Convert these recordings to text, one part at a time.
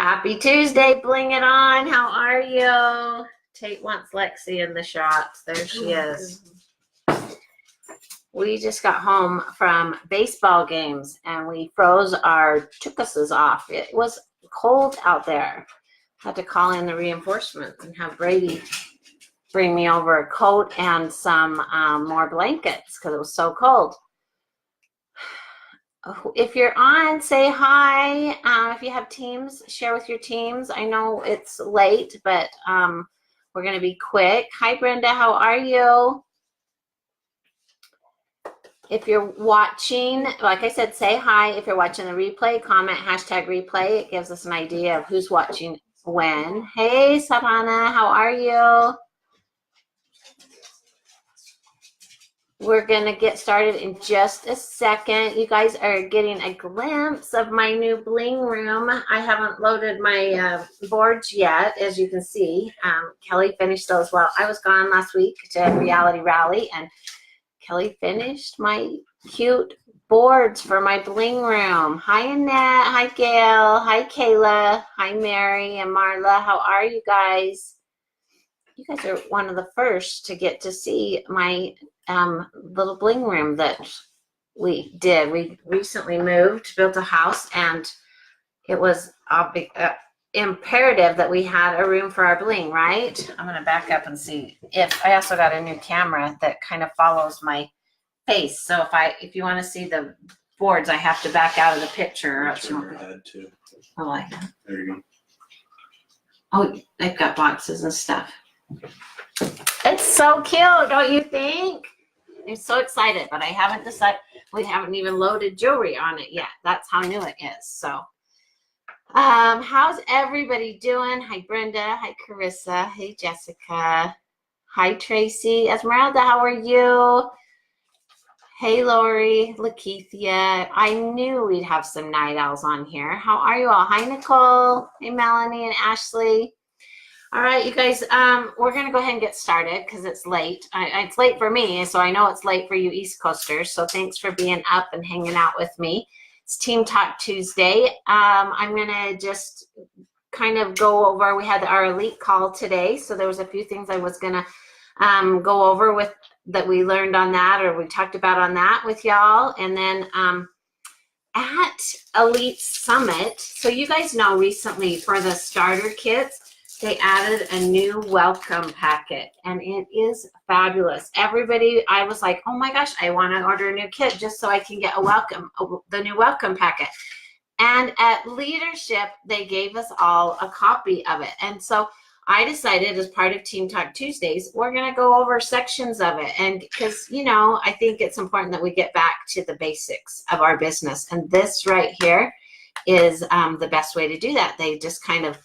Happy Tuesday, Bling It On. How are you? Tate wants Lexi in the shots. There she is. We just got home from baseball games and we froze our chukkases off. It was cold out there. Had to call in the reinforcements and have Brady bring me over a coat and some more blankets because it was so cold. If you're on, say hi. If you have teams, share with your teams. I know it's late, but we're going to be quick. Hi, Brenda. How are you? If you're watching, like I said, say hi. If you're watching the replay, comment #replay. It gives us an idea of who's watching when. Hey, Savannah. How are you? We're going to get started in just a second. You guys are getting a glimpse of my new bling room. I haven't loaded my boards yet, as you can see. Kelly finished those while I was gone last week to Reality Rally, and Kelly finished my cute boards for my bling room. Hi, Annette. Hi, Gail. Hi, Kayla. Hi, Mary and Marla. How are you guys? You guys are one of the first to get to see my little bling room that we did. We recently moved, built a house, and it was imperative that we had a room for our bling, right? I'm going to back up and see if I also got a new camera that kind of follows my face. So if you want to see the boards, I have to back out of the picture. Or else you won't. I like that. There you go. Oh, they've got boxes and stuff. It's so cute, don't you think? I'm so excited, but I haven't decided. We haven't even loaded jewelry on it yet. That's how new it is. So, how's everybody doing? Hi, Brenda. Hi, Carissa. Hey, Jessica. Hi, Tracy. Esmeralda, how are you? Hey, Lori. Lakeithia. I knew we'd have some night owls on here. How are you all? Hi, Nicole. Hey, Melanie and Ashley. All right, you guys, we're going to go ahead and get started because it's late. It's late for me, so I know it's late for you East Coasters. So thanks for being up and hanging out with me. It's Team Talk Tuesday. I'm going to just kind of go over. We had our elite call today, so there was a few things I was going to go over with that we learned on that, or we talked about on that with y'all. And then at Elite Summit, so you guys know recently for the starter kits, they added a new welcome packet, and it is fabulous. Everybody, I was like, oh my gosh, I want to order a new kit just so I can get the new welcome packet. And at Leadership, they gave us all a copy of it. And so I decided, as part of Team Talk Tuesdays, we're going to go over sections of it. And because, you know, I think it's important that we get back to the basics of our business. And this right here is the best way to do that. They just kind of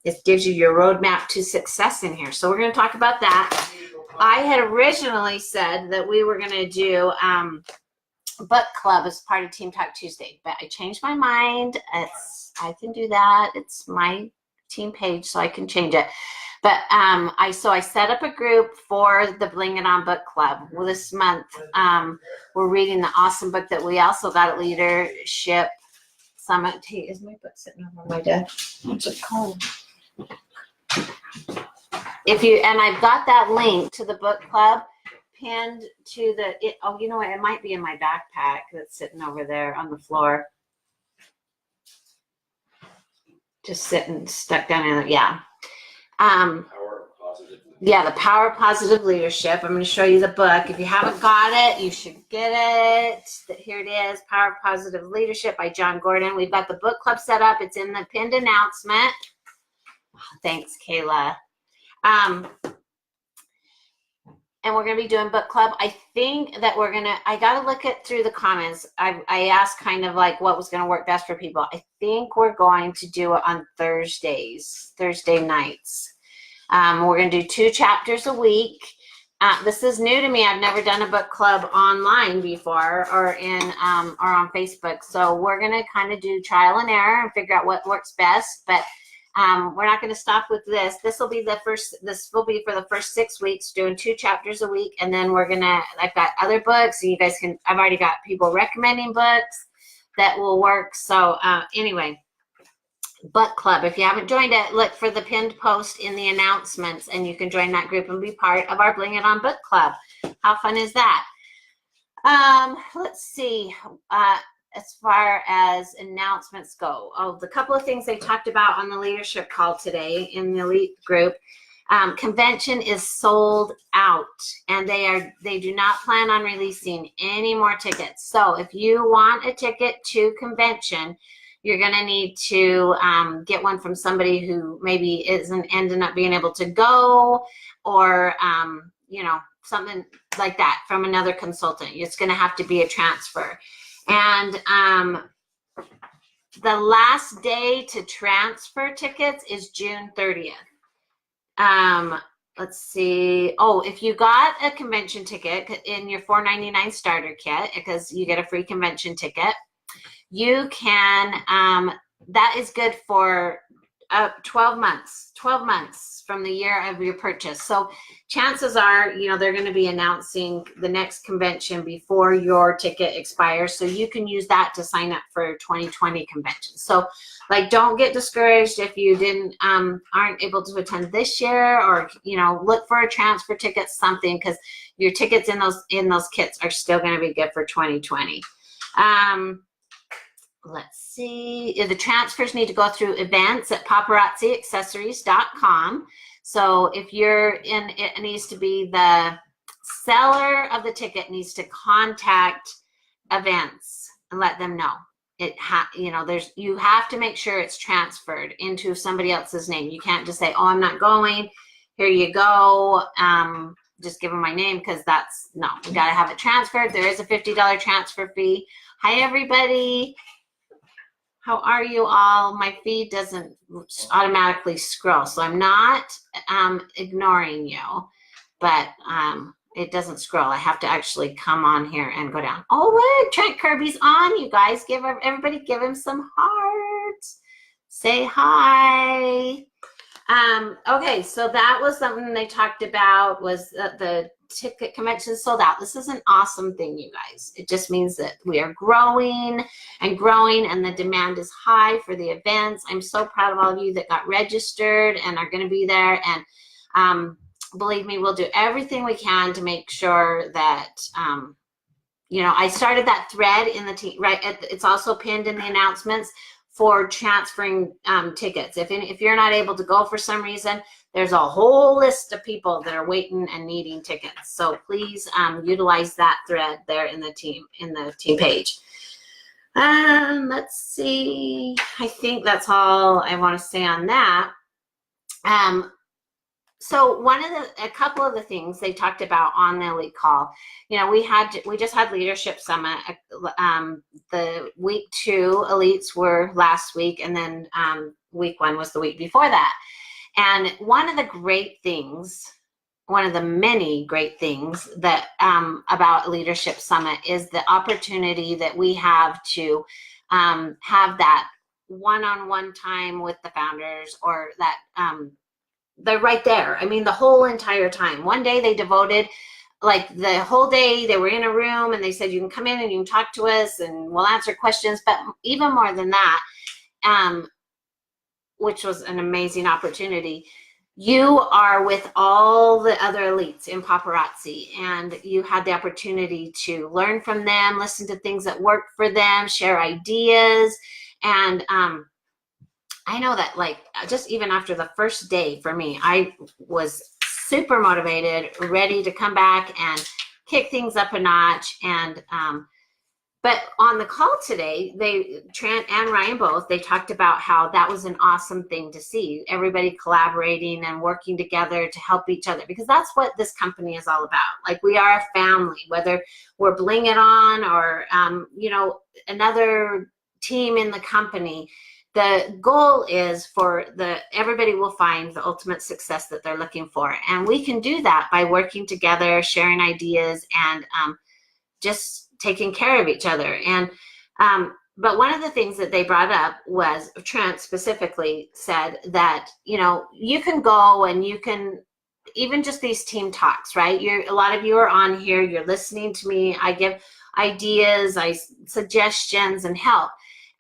it gives you your roadmap to success in here. So we're going to talk about that. I had originally said that we were going to do book club as part of Team Talk Tuesday, but I changed my mind. I can do that. It's my team page, so I can change it. But I set up a group for the Bling It On Book Club. Well, this month we're reading the awesome book that we also got at Leadership Summit. Hey, is my book sitting over my desk? What's it called? I've got that link to the book club pinned to oh, you know what? It might be in my backpack that's sitting over there on the floor. Just sitting stuck down in it. Yeah. Yeah, the Power of Positive Leadership. I'm going to show you the book. If you haven't got it, you should get it. Here it is, Power of Positive Leadership by John Gordon. We've got the book club set up. It's in the pinned announcement. Thanks, Kayla. And we're going to be doing book club. I think that I got to look through the comments. I asked kind of like what was going to work best for people. I think we're going to do it on Thursday nights. We're going to do 2 chapters a week. This is new to me. I've never done a book club online before or on Facebook. So we're going to kind of do trial and error and figure out what works best. But we're not going to stop with this. This will be for the first 6 weeks, doing 2 chapters a week. And then I've got other books, and I've already got people recommending books that will work. So anyway, book club. If you haven't joined it, look for the pinned post in the announcements, and you can join that group and be part of our Bling It On book club. How fun is that? Let's see. As far as announcements go, the couple of things they talked about on the leadership call today in the elite group. Convention is sold out, and they do not plan on releasing any more tickets. So if you want a ticket to convention, you're going to need to get one from somebody who maybe isn't ending up being able to go, or something like that from another consultant. It's going to have to be a transfer. And the last day to transfer tickets is June 30th. Let's see. If you got a convention ticket in your $4.99 starter kit, because you get a free convention ticket, you can, that is good for 12 months from the year of your purchase. So chances are, they're going to be announcing the next convention before your ticket expires. So you can use that to sign up for 2020 convention. So don't get discouraged if you aren't able to attend this year, or, look for a transfer ticket, something, because your tickets in those kits are still going to be good for 2020. Let's see. The transfers need to go through events at paparazziaccessories.com. So if you're in, it needs to be the seller of the ticket needs to contact events and let them know. You have to make sure it's transferred into somebody else's name. You can't just say, I'm not going. Here you go. Just give them my name, because no, we got to have it transferred. There is a $50 transfer fee. Hi, everybody. How are you all? My feed doesn't automatically scroll, so I'm not ignoring you, but it doesn't scroll. I have to actually come on here and go down. Oh, wait, Trent Kirby's on. You guys, everybody give him some hearts. Say hi. Okay, so that was something they talked about, was the ticket convention sold out. This is an awesome thing, you guys. It just means that we are growing and growing, and the demand is high for the events. I'm so proud of all of you that got registered and are going to be there. And believe me, we'll do everything we can to make sure that I started that thread in the team, right? It's also pinned in the announcements for transferring tickets. If you're not able to go for some reason, there's a whole list of people that are waiting and needing tickets. So please utilize that thread there in the team page. Let's see. I think that's all I want to say on that. So a couple of the things they talked about on the elite call, we just had leadership summit. The week 2 elites were last week, and then week 1 was the week before that. And one of the many great things that about Leadership Summit is the opportunity that we have to have that one-on-one time with the founders, or that they're right there. I mean, the whole entire time. One day they devoted the whole day. They were in a room and they said, you can come in and you can talk to us and we'll answer questions. But even more than that, which was an amazing opportunity, you are with all the other elites in Paparazzi, and you had the opportunity to learn from them, listen to things that work for them, share ideas. And I know that just even after the first day for me, I was super motivated, ready to come back and kick things up a notch. And but on the call today, Trent and Ryan both, they talked about how that was an awesome thing to see. Everybody collaborating and working together to help each other, because that's what this company is all about. We are a family, whether we're Bling It On or, another team in the company. The goal is for everybody will find the ultimate success that they're looking for. And we can do that by working together, sharing ideas, and just taking care of each other. And but one of the things that they brought up was, Trent specifically said that, you can go and you can, even just these team talks, right? A lot of you are on here, you're listening to me. I give ideas, suggestions and help.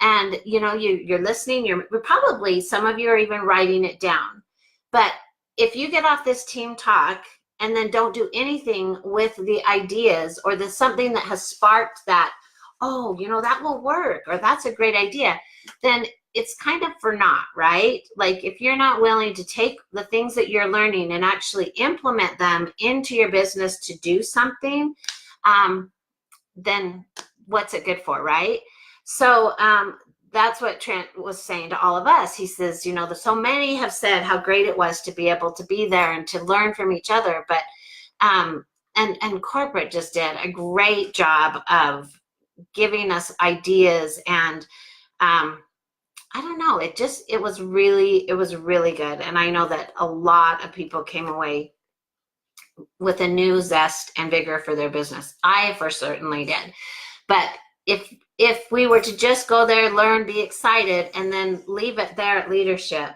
and you know, you're listening, you're probably, some of you are even writing it down. But if you get off this team talk and then don't do anything with the ideas or the something that has sparked that, oh, you know, that will work, or that's a great idea, then it's kind of for naught, right? Like if you're not willing to take the things that you're learning and actually implement them into your business to do something, then what's it good for, right? So that's what Trent was saying to all of us. He says, you know, so many have said how great it was to be able to be there and to learn from each other, but and corporate just did a great job of giving us ideas, and I don't know, it was really good. And I know that a lot of people came away with a new zest and vigor for their business. I for certainly did. But if we were to just go there, learn, be excited, and then leave it there at leadership,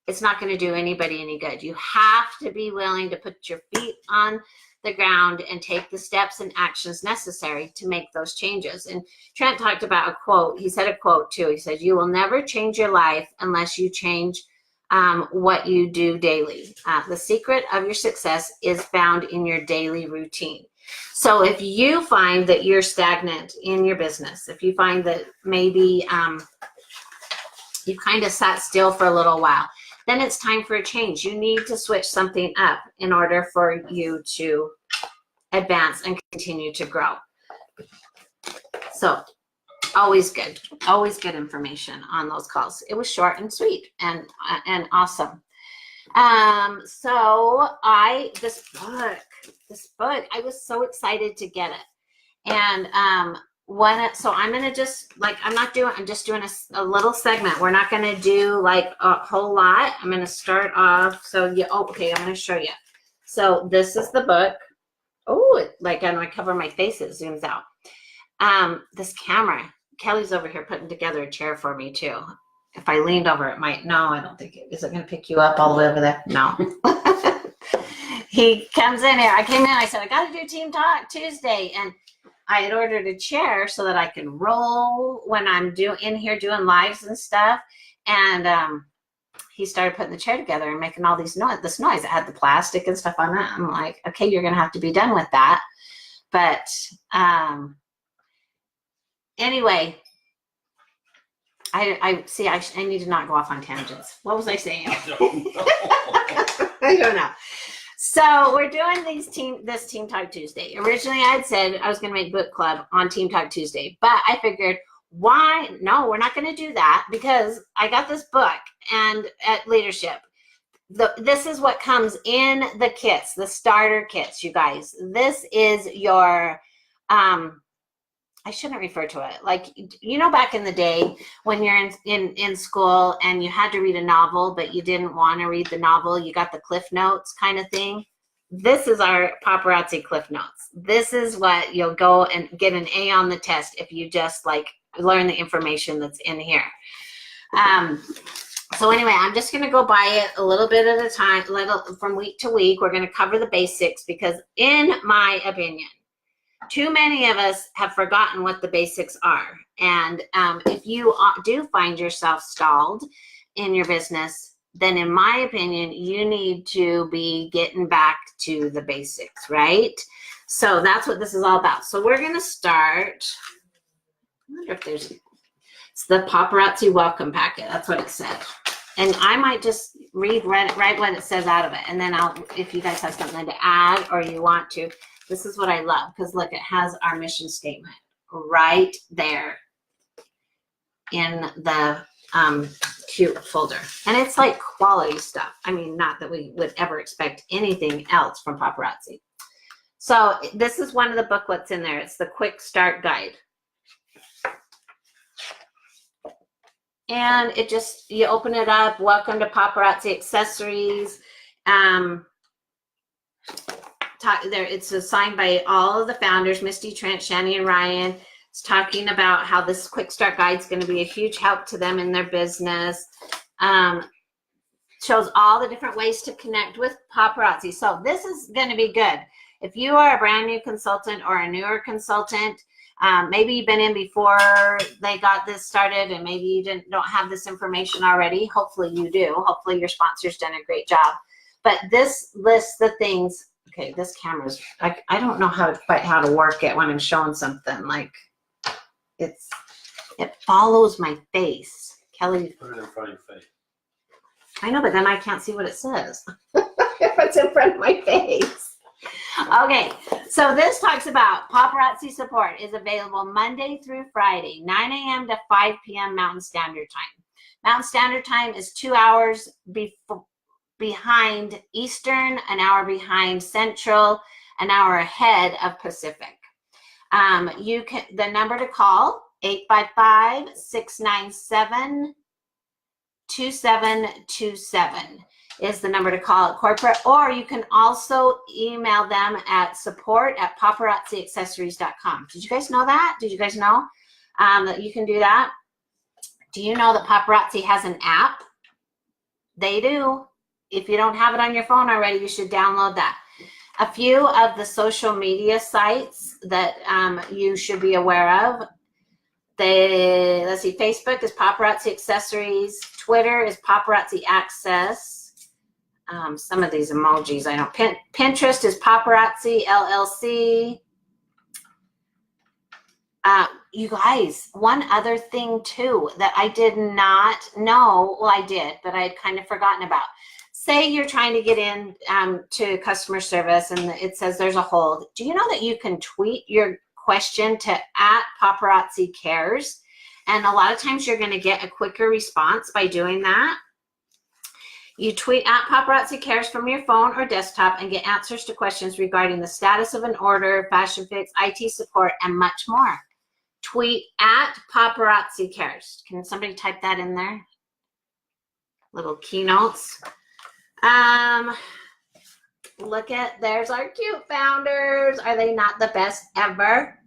it's not going to do anybody any good. You have to be willing to put your feet on the ground and take the steps and actions necessary to make those changes. And Trent talked about a quote. He said a quote too. He said, you will never change your life unless you change what you do daily. The secret of your success is found in your daily routine. So if you find that you're stagnant in your business, if you find that maybe you kind of sat still for a little while, then it's time for a change. You need to switch something up in order for you to advance and continue to grow. So always good information on those calls. It was short and sweet and awesome. So this book, I was so excited to get it. And so I'm going to just, like, I'm just doing a little segment. We're not going to do like a whole lot. I'm going to start off. So okay, I'm going to show you. So this is the book. Oh, like on my cover of my face, it zooms out. This camera, Kelly's over here putting together a chair for me too. If I leaned over, it might, no, I don't think is it going to pick you up all the way over there? No. He comes in here. I came in, I said, I got to do Team Talk Tuesday. And I had ordered a chair so that I can roll when I'm in here doing lives and stuff. And he started putting the chair together and making all this noise. It had the plastic and stuff on it. I'm like, okay, you're going to have to be done with that. But anyway, I need to not go off on tangents. What was I saying? I don't know. So we're doing this Team Talk Tuesday. Originally, I had said I was going to make book club on Team Talk Tuesday, but I figured, why? No, we're not going to do that, because I got this book and at leadership. This is what comes in the kits, the starter kits, you guys. This is your, I shouldn't refer to it like, you know, back in the day when you're in school and you had to read a novel, but you didn't want to read the novel, you got the Cliff Notes kind of thing. This is our Paparazzi Cliff Notes. This is what you'll go and get an A on the test if you just like learn the information that's in here. So anyway, I'm just going to go by it a little bit at a time, from week to week. We're going to cover the basics because, in my opinion, too many of us have forgotten what the basics are. And if you do find yourself stalled in your business, then in my opinion, you need to be getting back to the basics, right? So that's what this is all about. So we're going to start. I wonder if it's the Paparazzi welcome packet. That's what it said. And I might just read right what it says out of it. And then if you guys have something to add or you want to, this is what I love, because look, it has our mission statement right there in the cute folder. And it's like quality stuff. I mean, not that we would ever expect anything else from Paparazzi. So this is one of the booklets in there. It's the Quick Start Guide. And it just, you open it up, welcome to Paparazzi Accessories. It's signed by all of the founders, Misty, Trent, Shani, and Ryan. It's talking about how this Quick Start Guide is going to be a huge help to them in their business. Shows all the different ways to connect with Paparazzi. So this is going to be good. If you are a brand new consultant or a newer consultant, Maybe you've been in before they got this started, and maybe you don't have this information already. Hopefully you do. Hopefully your sponsor's done a great job. But this lists the things. Okay, this camera's, I don't know quite how to work it when I'm showing something. Like, it follows my face. Kelly. Put it in front of your face. I know, but then I can't see what it says if it's in front of my face. Okay, so this talks about paparazzi support is available Monday through Friday, 9 a.m. to 5 p.m. Mountain Standard Time. Mountain Standard Time is 2 hours behind Eastern, an hour behind Central, an hour ahead of Pacific. The number to call, 855-697-2727 is the number to call at corporate, or you can also email them at support@paparazziaccessories.com. Did you guys know that? Did you guys know that you can do that? Do you know that Paparazzi has an app? They do. If you don't have it on your phone already, you should download that. A few of the social media sites that you should be aware of. Let's see, Facebook is Paparazzi Accessories. Twitter is Paparazzi Access. Some of these emojis I don't. Pinterest is Paparazzi LLC. You guys, one other thing too that I did not know. Well, I did, but I had kind of forgotten about. Say you're trying to get in to customer service and it says there's a hold. Do you know that you can tweet your question to @paparazzi-cares? And a lot of times you're going to get a quicker response by doing that. You tweet @paparazzi-cares from your phone or desktop and get answers to questions regarding the status of an order, fashion fix, IT support, and much more. Tweet @paparazzi-cares. Can somebody type that in there? Little keynotes. Look at, there's our cute founders. Are they not the best ever?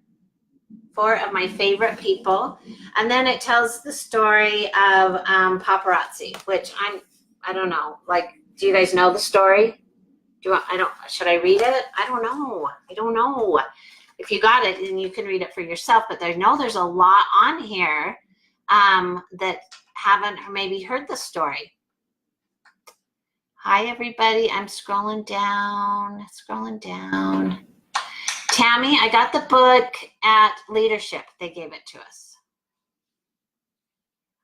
4 of my favorite people. And then it tells the story of paparazzi, which I don't know. Like, do you guys know the story? Should I read it? I don't know. If you got it, then you can read it for yourself. But there's a lot on here that haven't maybe heard the story. Hi, everybody. I'm scrolling down. Tammy, I got the book at Leadership. They gave it to us.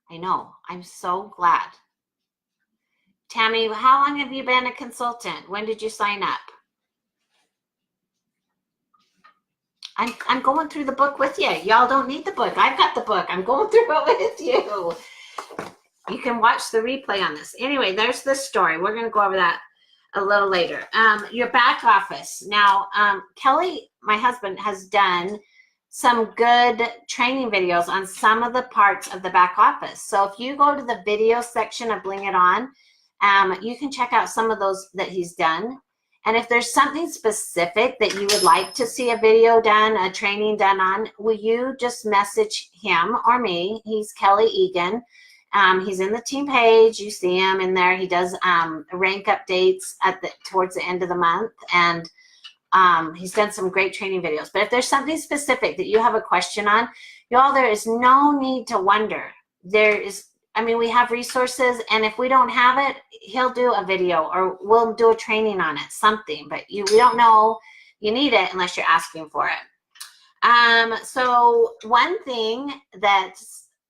I know. I'm so glad. Tammy, how long have you been a consultant? When did you sign up? I'm going through the book with you. Y'all don't need the book. I've got the book. I'm going through it with you. You can watch the replay on this. Anyway, there's the story. We're going to go over that a little later. Your back office. Now, Kelly, my husband, has done some good training videos on some of the parts of the back office. So if you go to the video section of Bling It On, you can check out some of those that he's done. And if there's something specific that you would like to see a video done, a training done on, will you just message him or me? He's Kelly Egan. He's in the team page. You see him in there. He does rank updates towards the end of the month. And he's done some great training videos. But if there's something specific that you have a question on, y'all, there is no need to wonder. We have resources, and if we don't have it, he'll do a video or we'll do a training on it, something. But we don't know you need it unless you're asking for it. So one thing that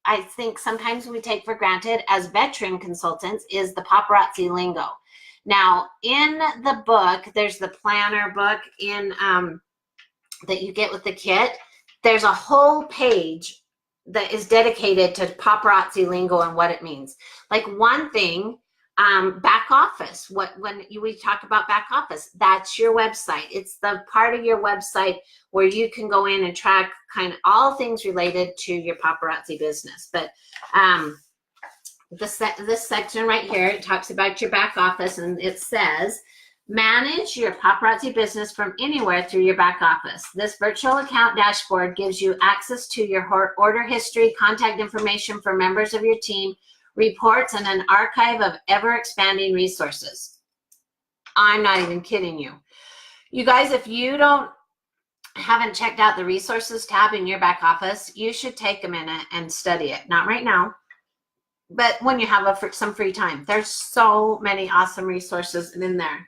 I think sometimes we take for granted as veteran consultants is the paparazzi lingo. Now, in the book, there's the planner book that you get with the kit. There's a whole page that is dedicated to paparazzi lingo and what it means. Like one thing, back office. When we talk about back office, that's your website. It's the part of your website where you can go in and track kind of all things related to your paparazzi business. But this section right here, it talks about your back office, and it says, manage your paparazzi business from anywhere through your back office. This virtual account dashboard gives you access to your order history, contact information for members of your team, reports, and an archive of ever-expanding resources. I'm not even kidding you. You guys, if you don't haven't checked out the resources tab in your back office, you should take a minute and study it. Not right now, but when you have some free time. There's so many awesome resources in there.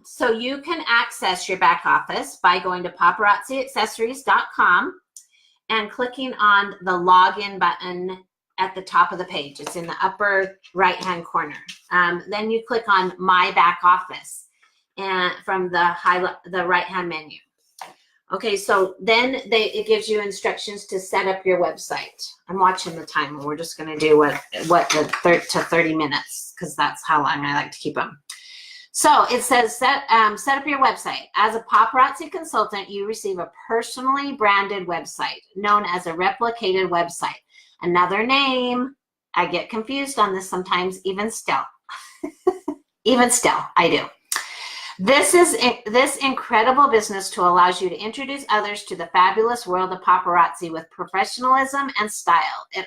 So you can access your back office by going to paparazziaccessories.com and clicking on the login button at the top of the page. It's in the upper right-hand corner. Then you click on My Back Office and from the right-hand menu. Okay, so then it gives you instructions to set up your website. I'm watching the time, and we're just going to do the 30 minutes, because that's how long I like to keep them. So it says set up your website. As a paparazzi consultant, you receive a personally branded website known as a replicated website. Another name, I get confused on this sometimes, even still. Even still, I do. This incredible business tool allows you to introduce others to the fabulous world of paparazzi with professionalism and style. It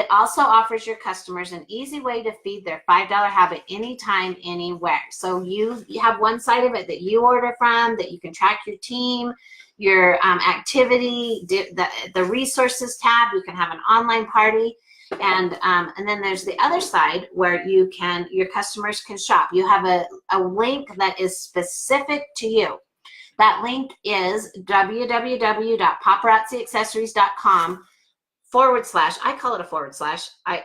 also offers your customers an easy way to feed their $5 habit anytime, anywhere. So you have one side of it that you order from, that you can track your team, your activity, the resources tab. You can have an online party. And then there's the other side where your customers can shop. You have a link that is specific to you. That link is www.paparazziaccessories.com / I call it a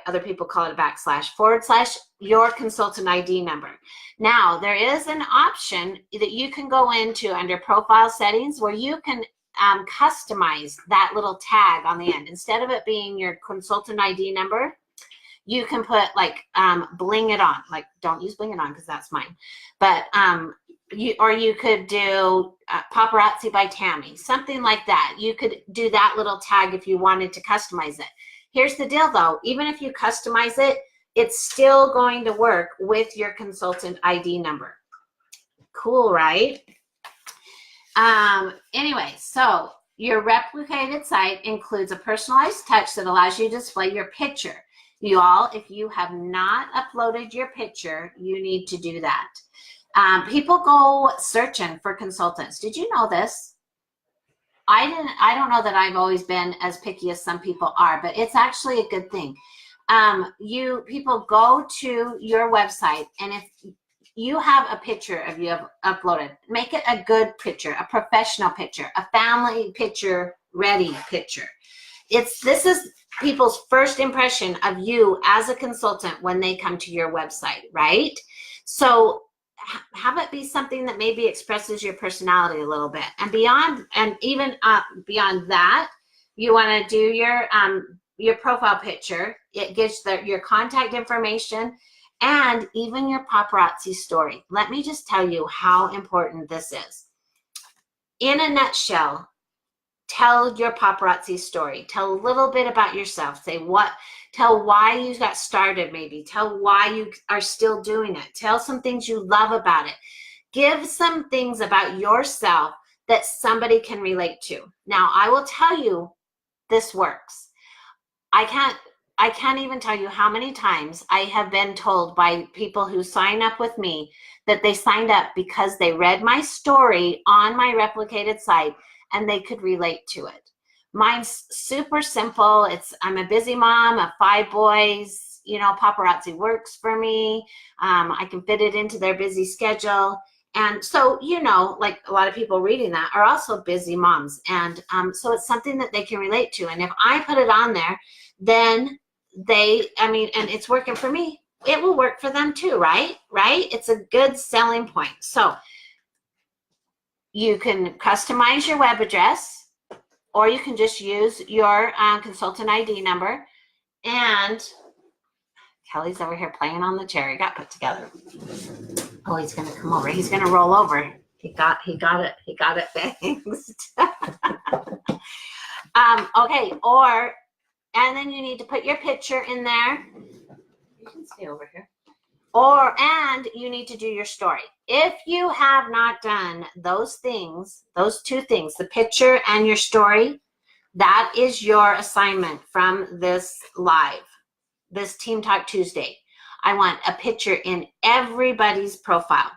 / other people call it a / your consultant ID number. Now, there is an option that you can go into under profile settings where you can customize that little tag on the end. Instead of it being your consultant ID number, you can put like Bling It On. Like, don't use Bling It On because that's mine. But you could do Paparazzi by Tammy, something like that. You could do that little tag if you wanted to customize it. Here's the deal though, even if you customize it, it's still going to work with your consultant ID number. Cool, right? Anyway, so your replicated site includes a personalized touch that allows you to display your picture. If you have not uploaded your picture, you need to do that. People go searching for consultants. Did you know this? I don't know that I've always been as picky as some people are, but it's actually a good thing. People go to your website, and if you have a picture of you have uploaded, make it a good picture, a professional picture, a family picture ready picture. This is people's first impression of you as a consultant when they come to your website, right? So have it be something that maybe expresses your personality a little bit. And beyond that, you want to do your profile picture. It gives your contact information and even your paparazzi story. Let me just tell you how important this is. In a nutshell, tell your paparazzi story. Tell a little bit about yourself. Tell why you got started maybe. Tell why you are still doing it. Tell some things you love about it. Give some things about yourself that somebody can relate to. Now, I will tell you, this works. I can't even tell you how many times I have been told by people who sign up with me that they signed up because they read my story on my replicated site and they could relate to it. Mine's super simple. I'm a busy mom of 5 boys. Paparazzi works for me. I can fit it into their busy schedule. And so, like a lot of people reading that are also busy moms. And so it's something that they can relate to. And if I put it on there, then and it's working for me, it will work for them too, right? It's a good selling point. So you can customize your web address, or you can just use your consultant ID number. And Kelly's over here playing on the chair. He got put together. Oh, he's going to come over. He's going to roll over. He got it fixed. Okay, and then you need to put your picture in there. You can stay over here. And you need to do your story. If you have not done those things, those 2 things, the picture and your story, that is your assignment from this Team Talk Tuesday. I want a picture in everybody's profile.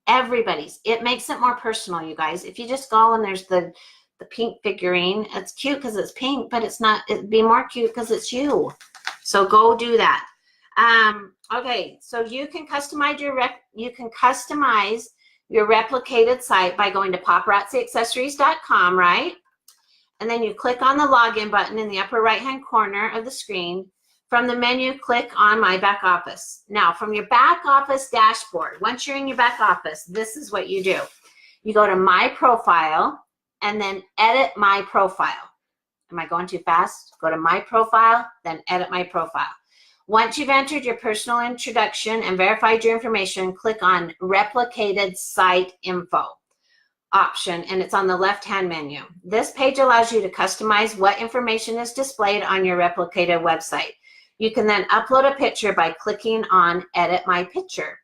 Everybody's. It makes it more personal, you guys. If you just go and there's the pink figurine, it's cute because it's pink, but it's not, it'd be more cute because it's you. So go do that. Okay, so you can customize your replicated site by going to paparazziaccessories.com, right? And then you click on the login button in the upper right-hand corner of the screen. From the menu, click on My Back Office. Now, from your back office dashboard, once you're in your back office, this is what you do. You go to My Profile and then Edit My Profile. Am I going too fast? Go to My Profile, then Edit My Profile. Once you've entered your personal introduction and verified your information, click on Replicated Site Info option, and it's on the left-hand menu. This page allows you to customize what information is displayed on your replicated website. You can then upload a picture by clicking on Edit My Picture.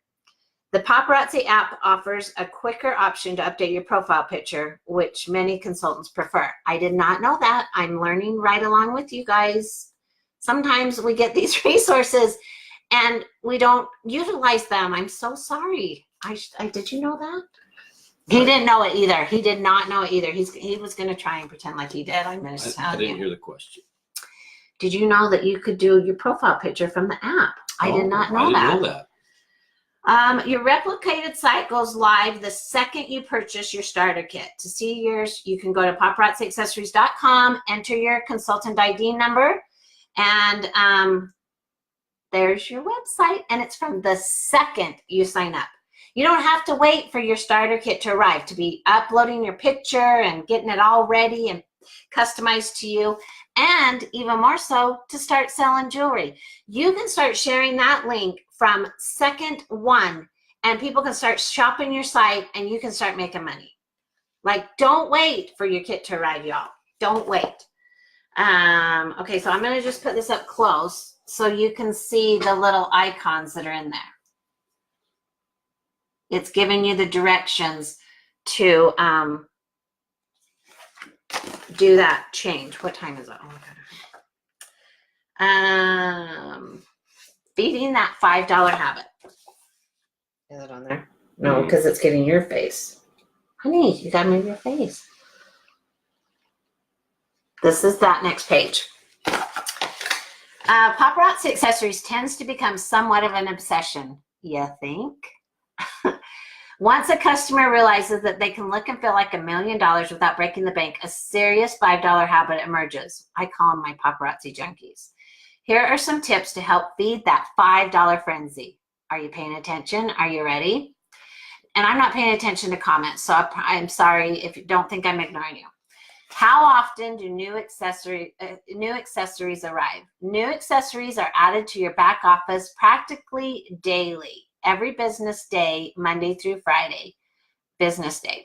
The Paparazzi app offers a quicker option to update your profile picture, which many consultants prefer. I did not know that. I'm learning right along with you guys. Sometimes we get these resources and we don't utilize them. I'm so sorry. Did you know that? He didn't know it either. He did not know it either. He was going to try and pretend like he did. I'm going to tell you. I didn't hear the question. Did you know that you could do your profile picture from the app? I did not know that. I didn't know that. Your replicated site goes live the second you purchase your starter kit. To see yours, you can go to paparazziaccessories.com, enter your consultant ID number, and there's your website. And it's from the second you sign up. You don't have to wait for your starter kit to arrive to be uploading your picture and getting it all ready and customized to you. And even more so, to start selling jewelry. You can start sharing that link from second one, and people can start shopping your site, and you can start making money. Like, don't wait for your kit to arrive, y'all. Don't wait. Okay, so I'm going to just put this up close so you can see the little icons that are in there. It's giving you the directions to do that change. What time is it? Oh my God. Feeding that $5 habit. Is it on there? No, because it's getting your face. Honey, you gotta move your face. This is that next page. Paparazzi accessories tends to become somewhat of an obsession. You think? Once a customer realizes that they can look and feel like $1 million without breaking the bank, a serious $5 habit emerges. I call them my paparazzi junkies. Here are some tips to help feed that $5 frenzy. Are you paying attention? Are you ready? And I'm not paying attention to comments, so I'm sorry if you don't think I'm ignoring you. How often do new accessories arrive? New accessories are added to your back office practically daily. Every business day, Monday through Friday, business day.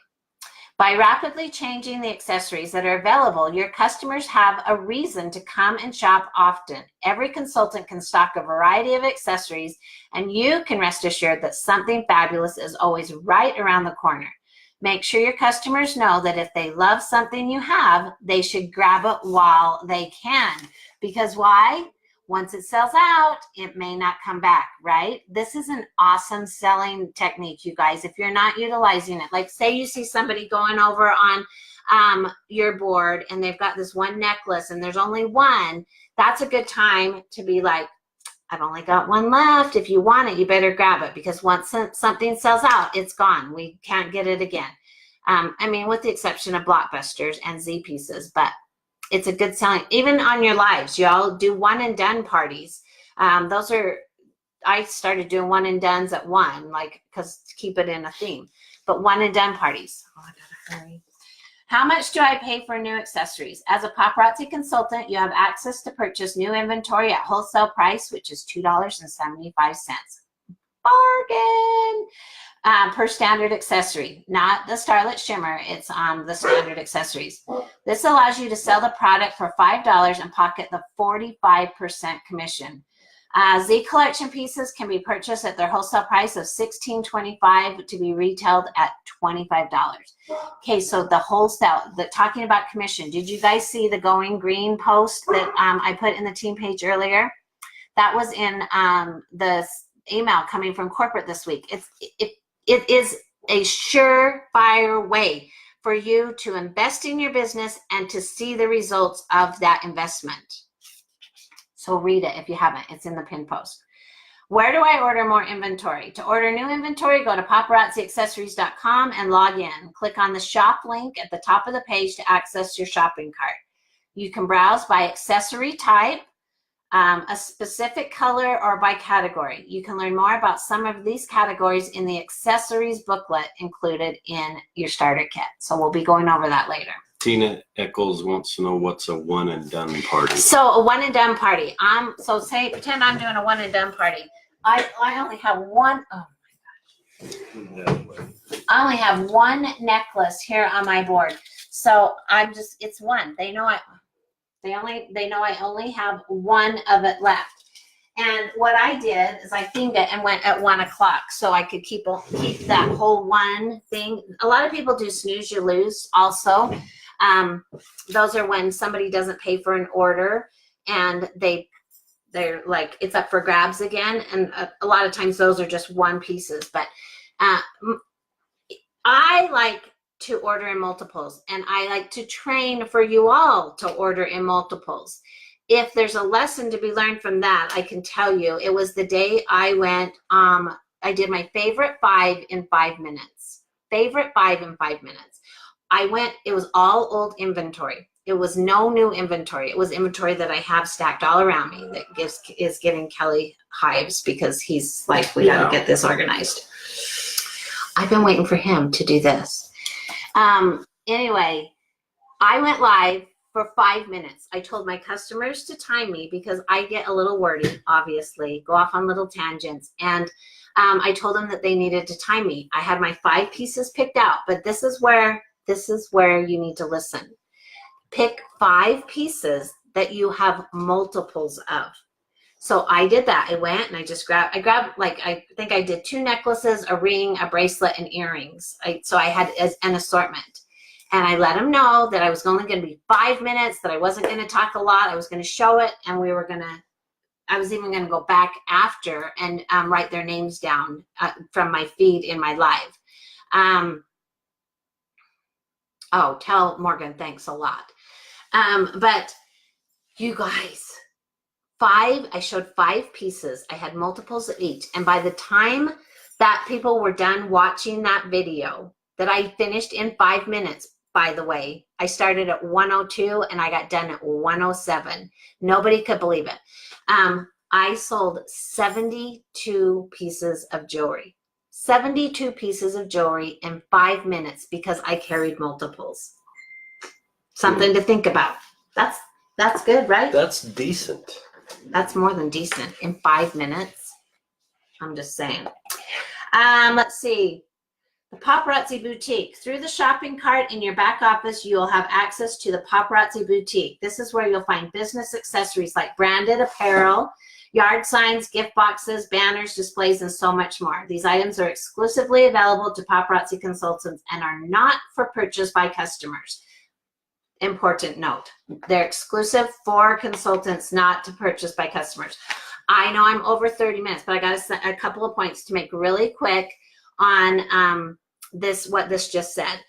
By rapidly changing the accessories that are available, your customers have a reason to come and shop often. Every consultant can stock a variety of accessories, and you can rest assured that something fabulous is always right around the corner. Make sure your customers know that if they love something you have, they should grab it while they can. Because why? Once it sells out, it may not come back, right? This is an awesome selling technique, you guys, if you're not utilizing it. Like, say you see somebody going over on your board and they've got this one necklace and there's only one. That's a good time to be like, I've only got one left. If you want it, you better grab it, because once something sells out, it's gone. We can't get it again. I mean, with the exception of blockbusters and Z pieces, but it's a good selling. Even on your lives, y'all do one and done parties. I started doing one and dones at one, like, because to keep it in a theme. But one and done parties. Oh, I gotta hurry. How much do I pay for new accessories? As a paparazzi consultant, you have access to purchase new inventory at wholesale price, which is $2.75. Bargain! Per standard accessory, not the Starlit Shimmer, it's the standard accessories. This allows you to sell the product for $5 and pocket the 45% commission. Z collection pieces can be purchased at their wholesale price of $16.25 to be retailed at $25. Okay, so the wholesale, talking about commission, did you guys see the Going Green post that I put in the team page earlier? That was in the email coming from corporate this week. It is a surefire way for you to invest in your business and to see the results of that investment. So read it if you haven't. It's in the pin post. Where do I order more inventory? To order new inventory, go to paparazziaccessories.com and log in. Click on the shop link at the top of the page to access your shopping cart. You can browse by accessory type, a specific color, or by category. You can learn more about some of these categories in the accessories booklet included in your starter kit. So we'll be going over that later. Tina Eccles wants to know what's a one and done party. So a one and done party. So pretend I'm doing a one and done party. I only have one. Oh my gosh. I only have one necklace here on my board. So it's one. They know I only have one of it left. And what I did is I themed it and went at 1 o'clock so I could keep that whole one thing. A lot of people do snooze you lose also. Those are when somebody doesn't pay for an order and they're like, it's up for grabs again. And a lot of times those are just one pieces. But I like to order in multiples, and I like to train for you all to order in multiples. If there's a lesson to be learned from that, I can tell you, it was the day I went, I did my favorite 5 in 5 minutes. Favorite 5 in 5 minutes. It was all old inventory. It was no new inventory. It was inventory that I have stacked all around me that is giving Kelly hives because he's like, we got to get this organized. I've been waiting for him to do this. Anyway, I went live for 5 minutes. I told my customers to time me because I get a little wordy, obviously, go off on little tangents. And I told them that they needed to time me. I had my 5 pieces picked out, but this is where you need to listen. Pick 5 pieces that you have multiples of. So I did that. I went and I grabbed like, I think I did 2 necklaces, a ring, a bracelet, and earrings. So I had an assortment. And I let them know that I was only going to be 5 minutes, that I wasn't going to talk a lot. I was going to show it, and I was even going to go back after and write their names down from my feed in my live. Tell Morgan thanks a lot. But you guys, I showed 5 pieces. I had multiples of each. And by the time that people were done watching that video that I finished in 5 minutes, by the way, I started at 1:02 and I got done at 1:07. Nobody could believe it. I sold 72 pieces of jewelry. 72 pieces of jewelry in 5 minutes because I carried multiples. Something to think about. That's good, right? That's decent. That's more than decent in 5 minutes. I'm just saying. Let's see. The Paparazzi Boutique. Through the shopping cart in your back office, you'll have access to the Paparazzi Boutique. This is where you'll find business accessories like branded apparel, yard signs, gift boxes, banners, displays, and so much more. These items are exclusively available to paparazzi consultants and are not for purchase by customers. Important note. They're exclusive for consultants, not to purchase by customers. I know I'm over 30 minutes, but I got a couple of points to make really quick on what this just said.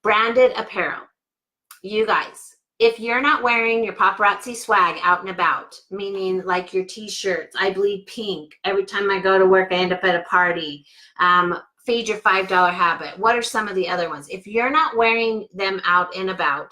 Branded apparel. You guys, if you're not wearing your paparazzi swag out and about, meaning like your t-shirts, I bleed pink, every time I go to work I end up at a party, feed your $5 habit, what are some of the other ones? If you're not wearing them out and about,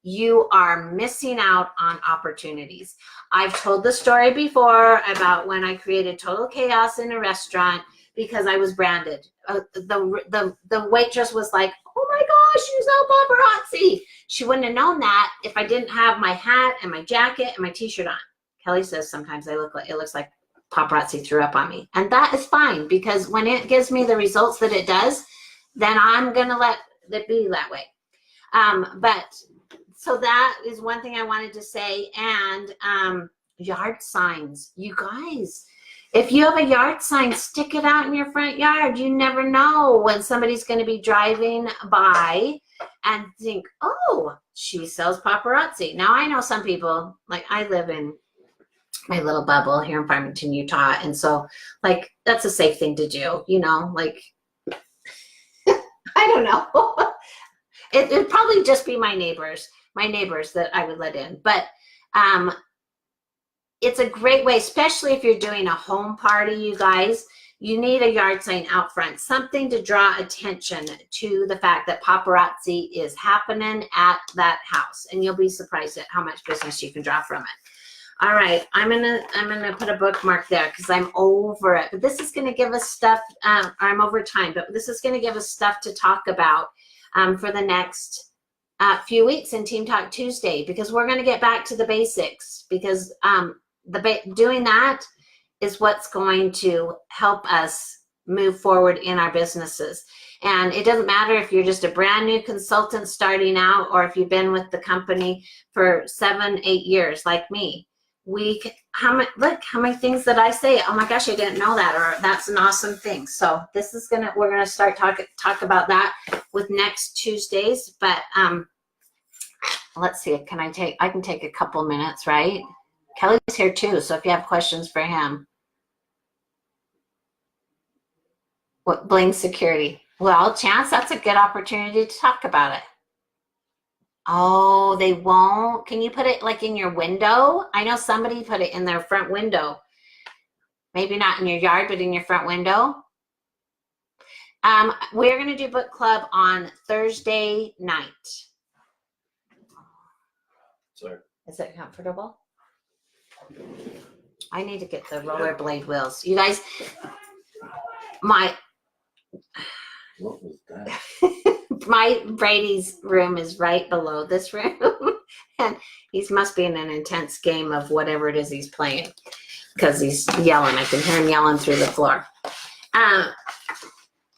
you are missing out on opportunities. I've told the story before about when I created total chaos in a restaurant because I was branded. The waitress was like, oh my gosh, you sell paparazzi. She wouldn't have known that if I didn't have my hat and my jacket and my t-shirt on. Kelly says sometimes it looks like paparazzi threw up on me. And that is fine because when it gives me the results that it does, then I'm going to let it be that way. So that is one thing I wanted to say. And yard signs. You guys, if you have a yard sign, stick it out in your front yard. You never know when somebody's going to be driving by and think, oh, she sells paparazzi. Now, I know some people, like I live in my little bubble here in Farmington, Utah. And so, like, that's a safe thing to do, you know, like I don't know. It'd probably just be my neighbors that I would let in. But it's a great way, especially if you're doing a home party, you guys. You need a yard sign out front, something to draw attention to the fact that paparazzi is happening at that house, and you'll be surprised at how much business you can draw from it. All right, I'm gonna put a bookmark there because I'm over it. But this is gonna give us stuff. I'm over time, but this is gonna give us stuff to talk about for the next few weeks in Team Talk Tuesday, because we're gonna get back to the basics, because doing that is what's going to help us move forward in our businesses. And it doesn't matter if you're just a brand new consultant starting out, or if you've been with the company for 7-8 years like me. Look how many things that I say, oh my gosh, I didn't know that, or that's an awesome thing. So this is we're gonna start talk about that with next Tuesdays. But let's see, I can take a couple minutes, right? Kelly's here too, so if you have questions for him. What, Bling Security? Well, Chance, that's a good opportunity to talk about it. Oh, they won't? Can you put it like in your window? I know somebody put it in their front window. Maybe not in your yard, but in your front window. We're going to do book club on Thursday night. Sorry. Is it comfortable? I need to get the rollerblade wheels. You guys, What was that? my Brady's room is right below this room, and he must be in an intense game of whatever it is he's playing, because he's yelling. I can hear him yelling through the floor.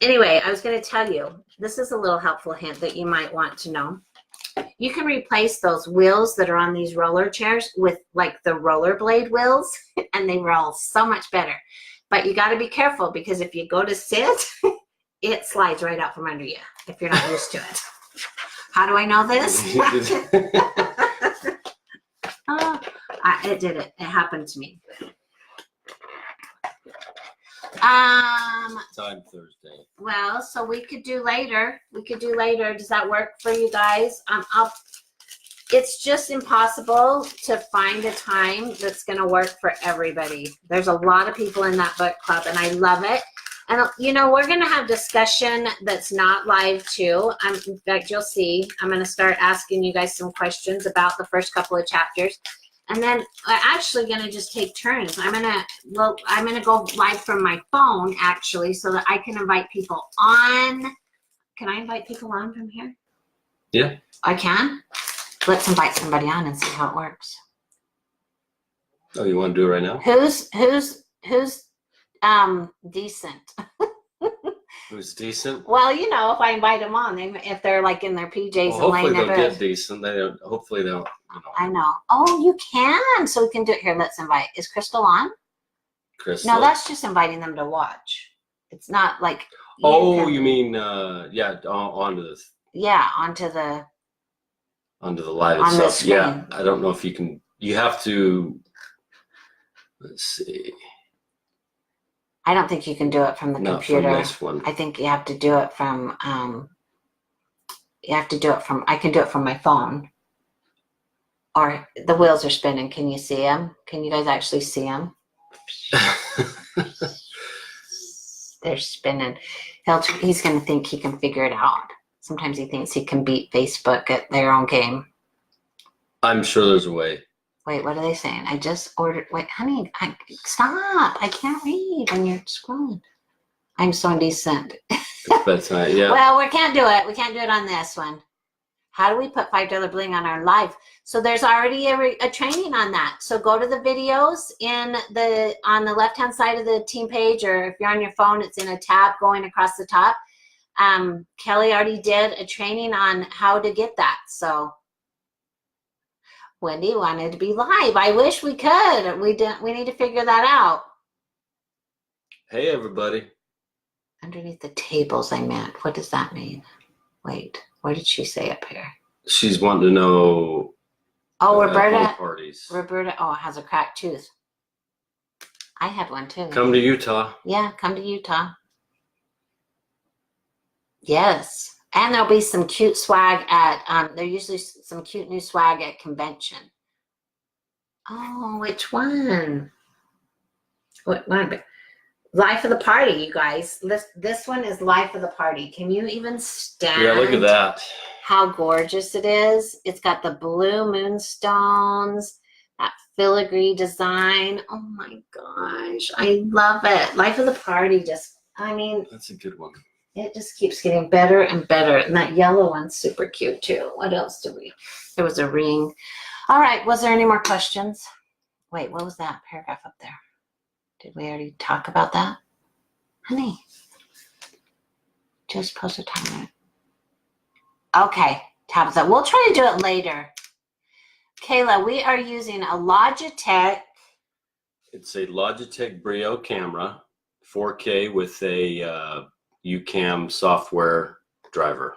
Anyway, I was going to tell you, this is a little helpful hint that you might want to know. You can replace those wheels that are on these roller chairs with like the rollerblade wheels, and they roll so much better. But you got to be careful, because if you go to sit, it slides right out from under you if you're not used to it. How do I know this? It did it. It happened to me. Time Thursday. Well, so we could do later. Does that work for you guys? It's just impossible to find a time that's going to work for everybody. There's a lot of people in that book club, and I love it. And, you know, we're going to have discussion that's not live, too. In fact, you'll see, I'm going to start asking you guys some questions about the first couple of chapters. And then I'm actually going to just take turns. I'm going to go live from my phone, actually, so that I can invite people on. Can I invite people on from here? Yeah. I can? Let's invite somebody on and see how it works. Oh, you want to do it right now? Who's decent? Who's decent? Well, you know, if I invite them on, if they're like in their PJs and Hopefully laying they'll their get bed. decent. Hopefully they'll. You know. I know. Oh, you can. So we can do it here. Let's invite. Is Crystal on? Crystal. No, that's just inviting them to watch. It's not like. You mean yeah, onto this. Yeah, onto the live on the itself. screen. Yeah, I don't know if you can. You have to. Let's see. I don't think you can do it from the computer. From this one. I think you have to do it from. I can do it from my phone. Or the wheels are spinning. Can you see them? Can you guys actually see them? They're spinning. He's going to think he can figure it out. Sometimes he thinks he can beat Facebook at their own game. I'm sure there's a way. Wait, what are they saying? I just ordered. Wait, honey, stop. I can't read when you're scrolling. I'm so indecent. It's bedtime, yeah. Well, we can't do it. We can't do it on this one. How do we put $5 bling on our live? So there's already a training on that. So go to the videos on the left-hand side of the team page, or if you're on your phone, it's in a tab going across the top. Kelly already did a training on how to get that. So Wendy wanted to be live. I wish we could. We need to figure that out. Hey, everybody. Underneath the tables, I meant. What does that mean? Wait, what did she say up here? She's wanting to know. Oh, Roberta. home parties. Roberta, has a cracked tooth. I had one too. Come to Utah. Yeah, come to Utah. Yes. And there'll be some cute swag at, there's usually some cute new swag at convention. Oh, which one? What one? Life of the party, you guys. This one is life of the party. Can you even stand? Yeah, look at that. How gorgeous it is. It's got the blue moonstones, that filigree design. Oh my gosh. I love it. Life of the party just, I mean, That's a good one. it just keeps getting better and better. And that yellow one's super cute too. What else did we? There was a ring. All right. Was there any more questions? Wait, what was that paragraph up there? Did we already talk about that? Honey, just post a timer. Okay, Tabitha, we'll try to do it later. Kayla, we are using a Logitech. It's a Logitech Brio camera, 4K with a UCam software driver.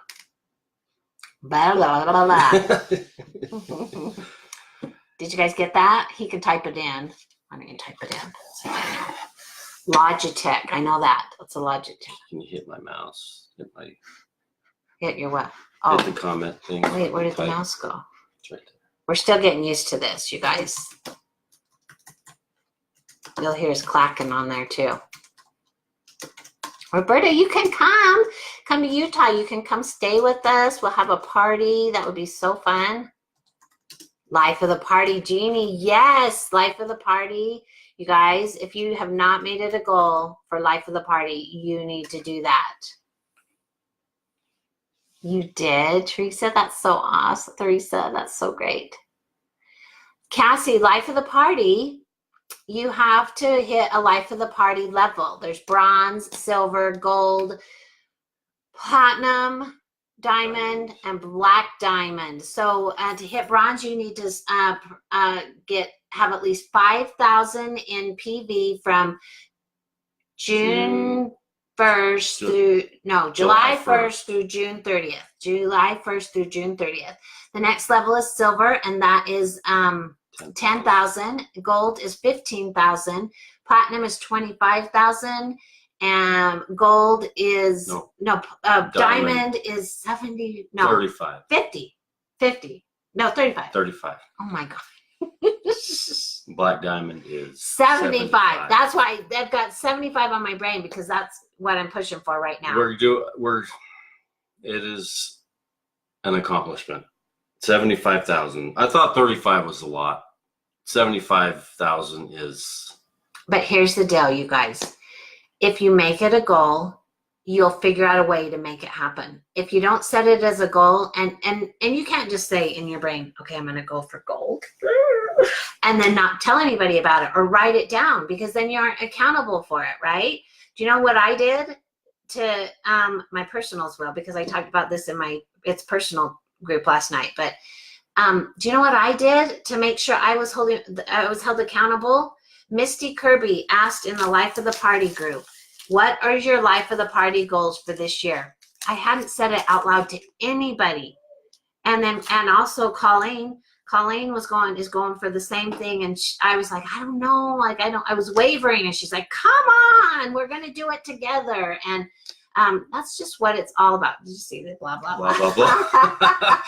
Blah, blah, blah, blah. Did you guys get that? He can type it in. Why don't you type it in? So I know. Logitech. I know that. That's a Logitech. Can you hit my mouse? Hit your what? Hit Oh, the comment thing. wait, where did the Type. mouse go? It's right there. We're still getting used to this, you guys. You'll hear us clacking on there too. Roberta, you can come to Utah. You can come stay with us. We'll have a party. That would be so fun. Life of the party, Jeannie. Yes, life of the party. You guys, if you have not made it a goal for life of the party, you need to do that. You did, Teresa. That's so awesome. Teresa, that's so great. Cassie, life of the party. You have to hit a life of the party level. There's bronze, silver, gold, platinum, diamond, and black diamond. So to hit bronze, you need to have at least 5,000 in PV from July 1st through June 30th. July 1st through June 30th. The next level is silver, and that is 10,000. Gold is 15,000. Platinum is 25,000. And gold is diamond is 70. No, 35. 50. No, 35. 35. Oh my God. Black diamond is 75. That's why they've got 75 on my brain, because that's what I'm pushing for right now. It is an accomplishment. 75,000. I thought 35 was a lot. 75,000 is. But here's the deal, you guys. If you make it a goal, you'll figure out a way to make it happen. If you don't set it as a goal, and you can't just say in your brain, okay, I'm going to go for gold, and then not tell anybody about it or write it down, because then you aren't accountable for it, right? Do you know what I did to my personals? Well, because I talked about this in it's personal group last night, but do you know what I did to make sure I was held accountable? Misty Kirby asked in the Life of the Party group, what are your Life of the Party goals for this year? I hadn't said it out loud to anybody. And also Colleen is going for the same thing. And I was like, I don't know. I was wavering, and she's like, come on, we're going to do it together. And that's just what it's all about. Did you see the blah, blah, blah? Blah, blah, blah.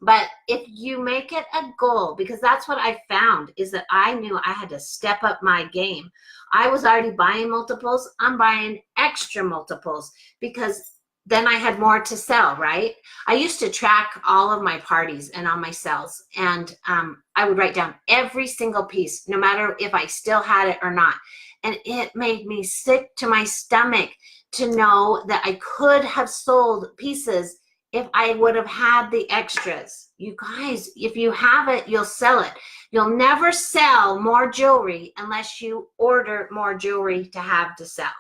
But if you make it a goal, because that's what I found, is that I knew I had to step up my game. I was already buying multiples. I'm buying extra multiples, because then I had more to sell, right? I used to track all of my parties and all my sales, and I would write down every single piece, no matter if I still had it or not. And it made me sick to my stomach to know that I could have sold pieces if I would have had the extras. You guys, if you have it, you'll sell it. You'll never sell more jewelry unless you order more jewelry to have to sell.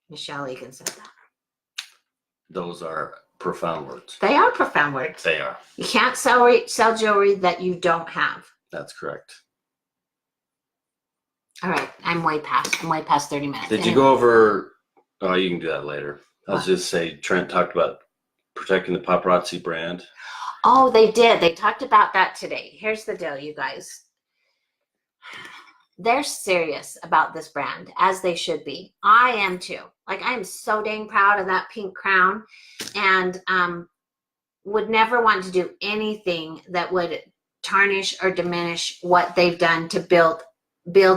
Michelle Egan said that. Those are profound words. They are profound words. They are. You can't sell jewelry that you don't have. That's correct. All right, I'm way past 30 minutes. Did you go over? Oh, you can do that later. I was just say Trent talked about protecting the Paparazzi brand. Oh, they did. They talked about that today. Here's the deal, you guys. they're serious about this brand, as they should be. I am too. Like, I am so dang proud of that pink crown, and would never want to do anything that would tarnish or diminish what they've done to build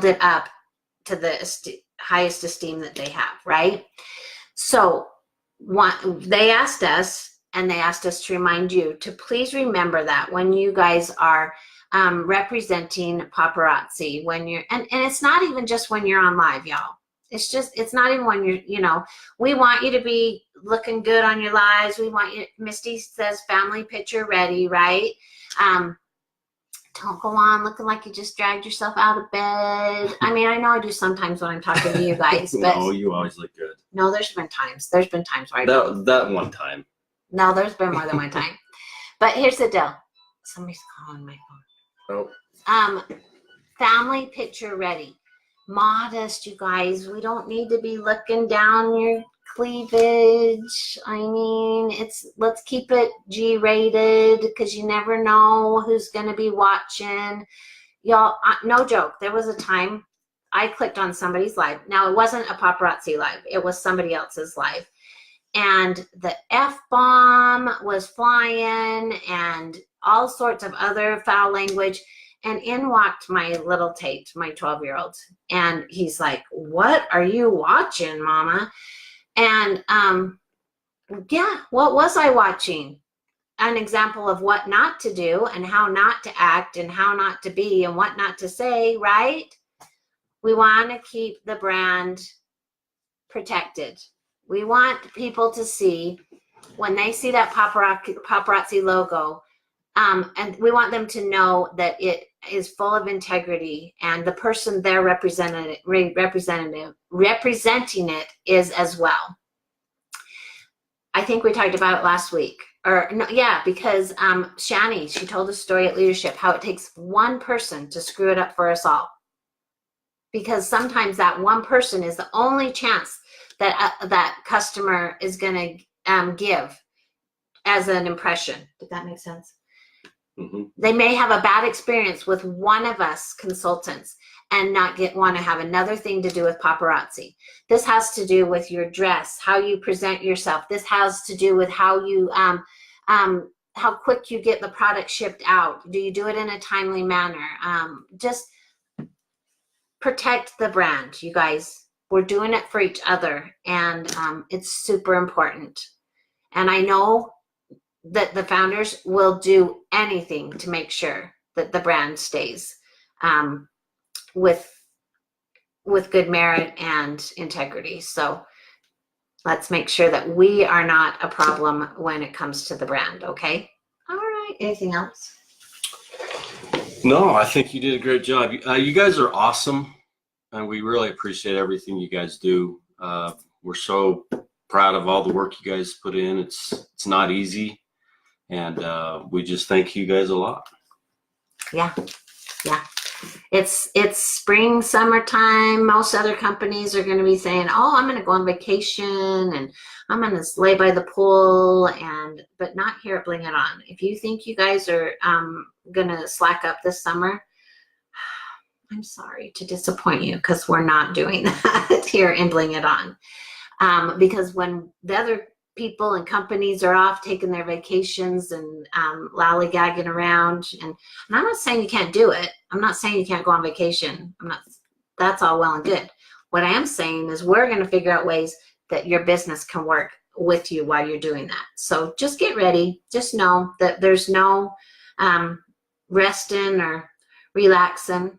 it up to the highest esteem that they have, right? So they asked us, and they asked us to remind you to please remember that when you guys are representing Paparazzi, when you're, and it's not even just when you're on live, y'all. It's not even when you're, you know, we want you to be looking good on your lives. We want you, Misty says family picture ready, right? Don't go on looking like you just dragged yourself out of bed. I mean, I know I do sometimes when I'm talking to you guys, but No, you always look good. no, there's been times where I that one time. No, there's been more than one time. But here's the deal. Somebody's calling my phone. Oh. Family picture ready. Modest, you guys. We don't need to be looking down your cleavage. I mean, let's keep it G-rated, because you never know who's going to be watching. Y'all, no joke. There was a time I clicked on somebody's live. Now, it wasn't a paparazzi live. It was somebody else's live. And the F-bomb was flying and all sorts of other foul language. And in walked my little Tate, my 12-year-old. And he's like, "What are you watching, Mama?" And yeah, what was I watching? An example of what not to do and how not to act and how not to be and what not to say, right? We want to keep the brand protected. We want people to see, when they see that paparazzi logo, and we want them to know that it is full of integrity, and the person they're representing it is as well. I think we talked about it last week. Or no, yeah, because Shani, she told a story at Leadership how it takes one person to screw it up for us all. Because sometimes that one person is the only chance that that customer is going to give as an impression. Did that make sense? Mm-hmm. They may have a bad experience with one of us consultants and not want to have another thing to do with paparazzi. This has to do with your dress, how you present yourself. This has to do with how you how quick you get the product shipped out. Do you do it in a timely manner? Just protect the brand, you guys. We're doing it for each other, and it's super important. And I know that the founders will do anything to make sure that the brand stays with good merit and integrity. So let's make sure that we are not a problem when it comes to the brand, okay? All right, anything else? No, I think you did a great job. You guys are awesome, and we really appreciate everything you guys do. We're so proud of all the work you guys put in. It's not easy, and we just thank you guys a lot. Yeah. It's spring, summertime. Most other companies are going to be saying, "Oh, I'm going to go on vacation and I'm going to lay by the pool," but not here at Bling It On. If you think you guys are going to slack up this summer, I'm sorry to disappoint you, because we're not doing that here in Bling It On. Because when the other people and companies are off taking their vacations and lollygagging around, and I'm not saying you can't do it. I'm not saying you can't go on vacation. That's all well and good. What I am saying is we're going to figure out ways that your business can work with you while you're doing that. So just get ready. Just know that there's no resting or relaxing.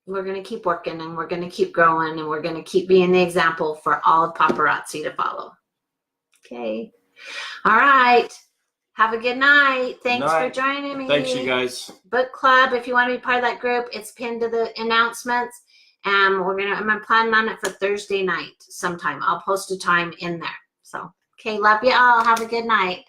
We're going to keep working, and we're going to keep growing, and we're going to keep being the example for all of paparazzi to follow. Okay. All right. Have a good night. Thanks for joining me. Thanks, you guys. Book club, if you want to be part of that group, it's pinned to the announcements. And I'm planning on it for Thursday night sometime. I'll post a time in there. So, okay, love you all. Have a good night.